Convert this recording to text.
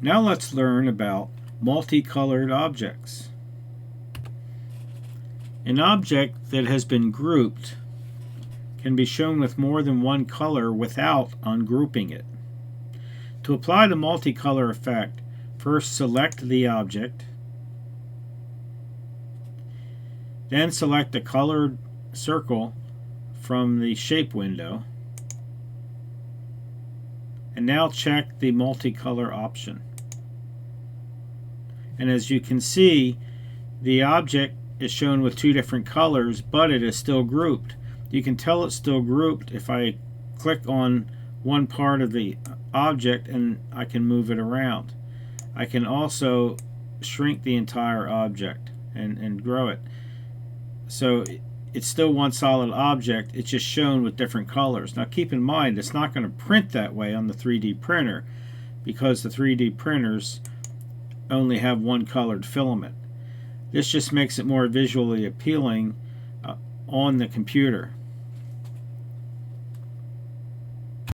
Now let's learn about multicolored objects. An object that has been grouped can be shown with more than one color without ungrouping it. To apply the multicolor effect, first select the object, then select the colored circle from the shape window, and now check the multicolor option. And as you can see, the object is shown with two different colors, but it is still grouped. You can tell it's still grouped if I click on one part of the object and I can move it around. I can also shrink the entire object and grow it. So it's still one solid object, it's just shown with different colors. Now keep in mind, it's not going to print that way on the 3D printer because the 3D printers only have one colored filament. This just makes it more visually appealing on the computer.